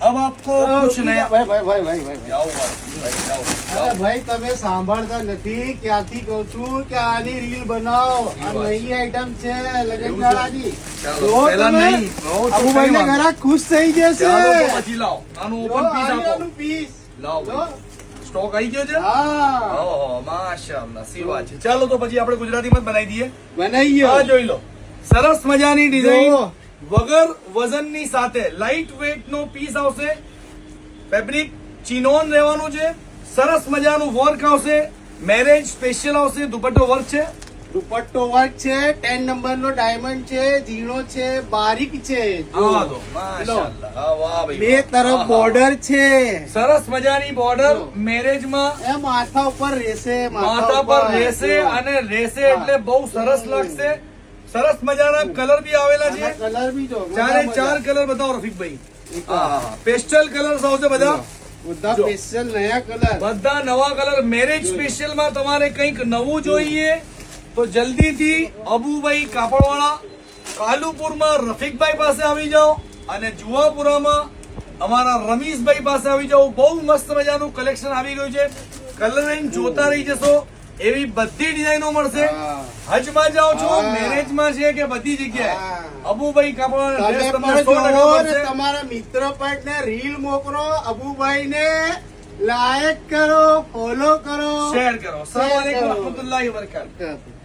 अब आपको कुछ नया ભાઈ जाओ जाओ અરે ભાઈ તમે સાંભળતા નથી ક્યાંથી કહું છું કે આની રીલ બનાવો આ નવી આઈટમ છે લગનગાળાની ચાલો, જો પહેલા તમે નહીં. બહુ તો અબુભાઈ કઈ ના વાંધો. ઘરા ખુશ થઈ જશે ચાલો તો પછી લાવો આનું જો ઓપન પીસ આપો આનું પીસ લાવો જો. સ્ટોક આવી ગયો છે હા ઓહો માશાઅલ્લાહ સી વાત છે ચાલો તો પછી આપણે ગુજરાતીમાં જ બનાવી દઈએ બનાવી આ ગયો જોઈ લો સરસ મજાની ડિઝાઇન જો. વગર વજનની સાથે લાઇટ વેઇટ નો પીસ આવશે ફેબ્રિક ચિનોન રહેવાનું છે સરસ મજાનું વર્ક આવશે મેરેજ સ્પેશિયલ આવશે દુપટ્ટો વર્ક છે દુપટ્ટો વર્ક છે 10 નંબર નો ડાયમંડ છે ઝીણો છે બારીક છે જો. આ દો માશાઅલ્લાહ હા, વાહ ભાઈ બે વાહ. તરફ આહા. બોર્ડર છે સરસ મજાની બોર્ડર જો. મેરેજમાં એ માથા ઉપર રહેશે માથા પર રહેશે જો. અને રહેશે એટલે બહુ સરસ લાગશે સરસ મજાના કલર બી આવેલા છે આના કલર બી જો ચારે મજા. ચાર કલર બતાવો રફીકભાઈ પેસ્ટલ કલર આવશે બધા બધા જો. સ્પેશિયલ નયા કલર બધા નવા કલર મેરેજ સ્પેશિયલ માં તમારે કંઈક નવું જોઈએ તો જલ્દીથી અબુભાઈ કાપડવાળા કાલુપુરમાં રફીકભાઈ પાસે આવી જાઓ અને જુવાપુરામાં અમારા રમીશભાઈ પાસે આવી જાઓ બહુ મસ્ત મજાનું કલેક્શન આવી ગયું છે કલરિંગ જોતા રહી જશો એવી બધી ડિઝાઇનો મળશે હા. હજમાં જાઓ છો હા. મેરેજમાં છે કે બધી જગ્યાએ હા. અબુભાઈ કાપડવાળા તમે ડ્રેસ તમને પણ 100% જોવો ને મળશે. તમારા મિત્ર પણ ને રીલ મોકલો અબુભાઈ ને લાયક કરો ફોલો કરો શેર કરો અસલામ વાલેકુમ કરો. રહમતુલ્લાહિ વબરકાતુહુ કરો.